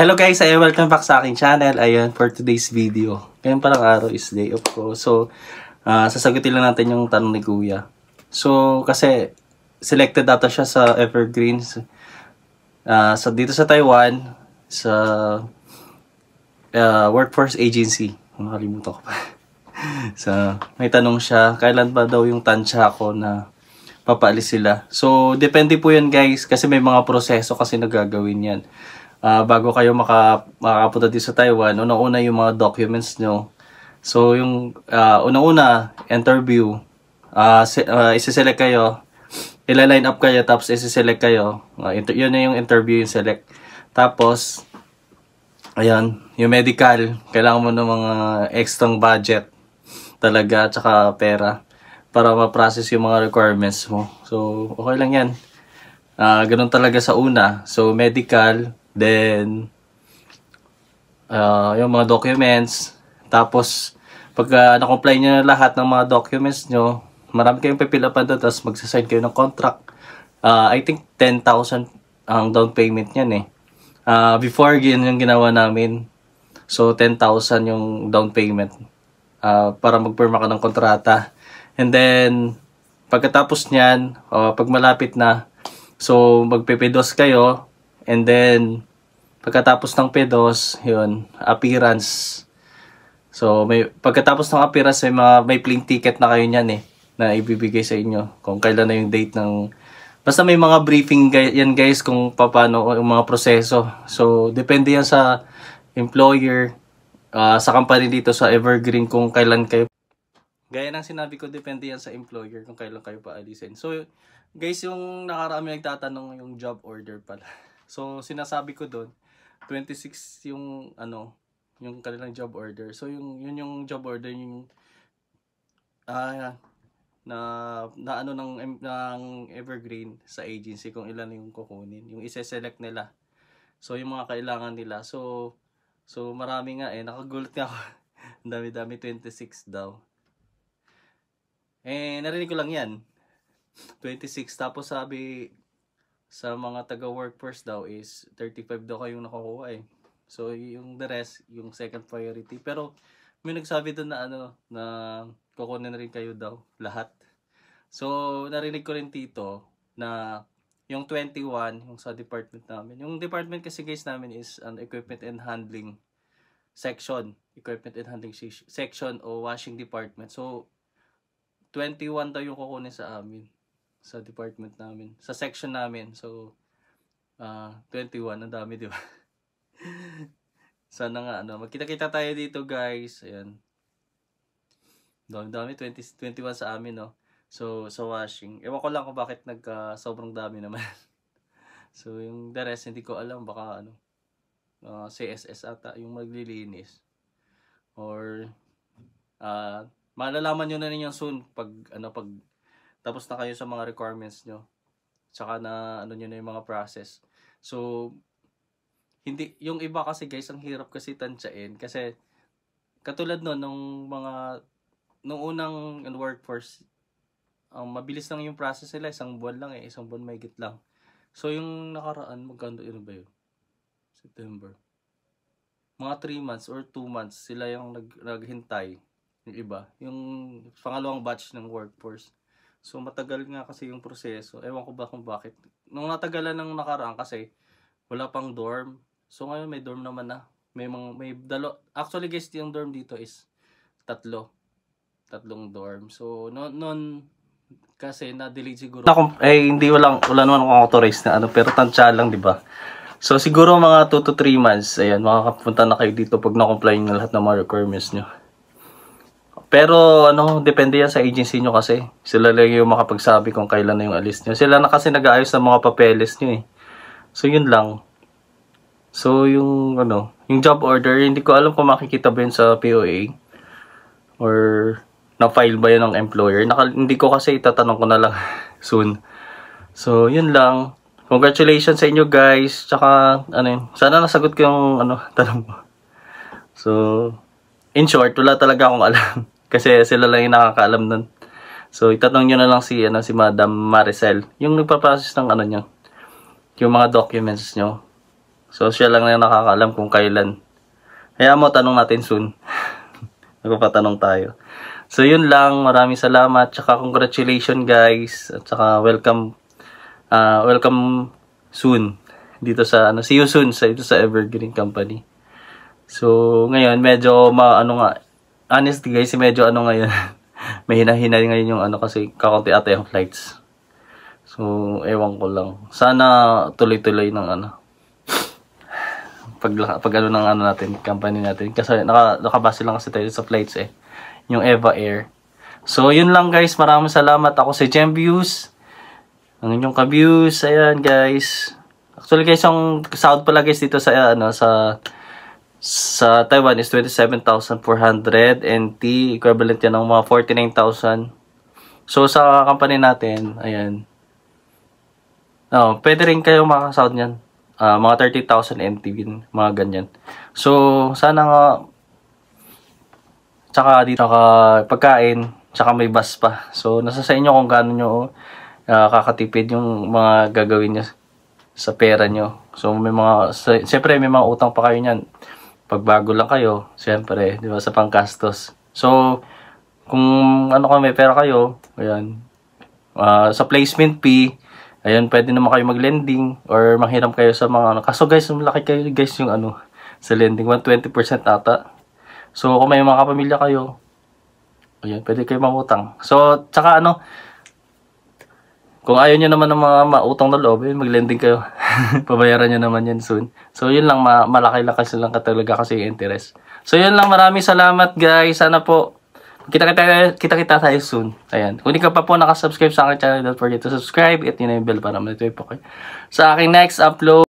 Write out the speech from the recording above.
Hello guys, welcome back sa aking channel. Ayun, for today's video. Ngayon palang araw is day off ko. So, sasagutin lang natin yung tanong ni Kuya. So, kasi selected data siya sa Evergreens. Dito sa Taiwan, sa workforce agency. Nakalimutan ko pa. So, may tanong siya, kailan ba daw yung tansya ko na papaalis sila? So, depende po yan guys, kasi may mga proseso kasi nagagawin yan. Bago kayo makapunta dito sa Taiwan, una-una yung mga documents nyo. So, yung una-una, interview, isi-select kayo, ila-line up kayo, tapos isi-select kayo. Yun na yung interview, yung select. Tapos, ayan, yung medical, kailangan mo ng mga extra budget talaga, tsaka pera, para ma-process yung mga requirements mo. So, okay lang yan. Ganun talaga sa una. So, medical, then, yung mga documents. Tapos, pag na-comply nyo na lahat ng mga documents nyo, marami kayong pipilapan doon, tapos magsasign kayo ng contract. I think 10,000 ang down payment yan eh. Before, yun yung ginawa namin. So, 10,000 yung down payment para magpirma ka ng kontrata. And then, pagkatapos nyan, pag malapit na, so, magpipidos kayo. And then, pagkatapos ng pedos, yun, appearance. So, pagkatapos ng appearance, may plane ticket na kayo niyan eh, na ibibigay sa inyo. Kung kailan na yung date ng... Basta may mga briefing yan guys kung paano yung mga proseso. So, depende yan sa employer, sa company dito sa Evergreen kung kailan kayo. Gaya ng sinabi ko, depende yan sa employer kung kailan kayo paalisin. So, guys, yung nakarami nagtatanong yung job order pala. So, sinasabi ko doon, 26 yung, yung kanilang job order. So, yun yung job order, yung, ng Evergreen sa agency, kung ilan yung kukunin. Yung isa-select nila. So, yung mga kailangan nila. So marami nga eh, nakagulat nga ako. Ang dami-dami, 26 daw. Eh, narinig ko lang yan. 26, tapos sabi, sa mga taga-workforce daw is 35 daw kayong nakukuha eh. So, yung the rest, yung second priority. Pero, may nagsabi doon na kukunin na rin kayo daw, lahat. So, narinig ko rin dito na yung 21, yung sa department namin. Yung department kasi guys namin is an equipment and handling section. Equipment and handling section o washing department. So, 21 daw yung kukunin sa amin. Sa department namin, sa section namin. So 21, ang dami, di ba? Sana nga magkita-kita tayo dito, guys. Ayan. Dami, 21 sa amin, no. So sa washing, ewan ko lang kung bakit sobrang dami naman. So yung the rest hindi ko alam, baka CSS ata yung maglilinis. Or malalaman nyo na ninyo soon pag tapos na kayo sa mga requirements nyo. Tsaka na nyo na yung mga process. So, yung iba kasi guys, ang hirap kasi tansyain. Kasi, katulad nung unang workforce, mabilis lang yung process nila. Isang buwan lang eh. Isang buwan mahigit lang. So, yung nakaraan, magkano yun ba yun? September. Mga 3 months or 2 months, sila yung naghintay. Yung iba. Yung pangalawang batch ng workforce. So, matagal nga kasi yung proseso. Ewan ko ba kung bakit. Nung natagalan ng nakaraan kasi, wala pang dorm. So, ngayon may dorm naman na. Actually, guys, yung dorm dito is 3. 3 dorm. So, noon kasi na-delay siguro. Wala naman akong authorized na pero tansya lang, di ba? So, siguro mga 2 to 3 months, ayan, makakapunta na kayo dito pag na-comply ng lahat ng mga requirements nyo. Pero depende yan sa agency nyo kasi. Sila lang yung makapagsabi kung kailan na yung alis nyo. Sila na kasi nag-aayos ng mga papeles nyo eh. So yun lang. So yung job order, hindi ko alam kung makikita ba yun sa POA. Or na-file ba yun ng employer. Hindi ko kasi itatanong ko na lang soon. So yun lang. Congratulations sa inyo guys. Tsaka sana nasagot ko yung tanong mo. So in short, wala talaga akong alam. Kasi sila lang yung nakakaalam nun. So, itatanong nyo na lang si Madam Maricel. Yung nagpa-process ng niya. Yung mga documents nyo. So, siya lang na nakakaalam kung kailan. Kaya mo, tanong natin soon. Magpapatanong tayo. So, yun lang. Maraming salamat. Tsaka, congratulations, guys. At tsaka, welcome soon. Dito sa, see you soon ito sa Evergreen Company. So, ngayon, medyo, honestly, guys, medyo ngayon. May hina-hina ngayon yung kasi kakunti ata yung flights. So, ewan ko lang. Sana tuloy-tuloy ng pag ng natin, company natin. Kasi nakabase lang kasi tayo sa flights yung Eva Air. So, yun lang guys. Maraming salamat. Ako si Gemviews. Ang inyong ka-views. Ayan guys. Actually guys, yung sahod pala guys dito sa sa Taiwan is 27,400 NT. Equivalent yan ng mga 49,000. So, sa company natin, ayan. Pwede rin kayo makasahod niyan. Mga 30,000 NT, mga ganyan. So, sana nga, tsaka dito pagkain, tsaka may bus pa. So, nasa sa inyo kung gaano nyo kakatipid yung mga gagawin nyo sa pera nyo. So, siyempre may mga utang pa kayo niyan. Pag bago lang kayo, siyempre, di ba, sa panggastos. So, kung may pera kayo, ayan, sa placement fee, ayun, pwede naman kayo mag-lending or manghiram kayo sa mga Kaso guys, malaki kayo guys yung sa lending, 120% ata. So, kung may mga kapamilya kayo, ayun, pwede kayo mangutang. So, tsaka kung ayaw nyo naman ng mga mautang na loob, mag-lending kayo. Pabayaran nyo naman yan soon. So, yun lang, malaki lang kasi lang talaga kasi yung interest. So, yun lang, maraming salamat guys. Sana po, kita tayo soon. Ayan. Kung hindi ka pa po nakasubscribe sa aking channel, don't forget to subscribe. At yun na yung bell para malituloy po kayo sa aking next upload.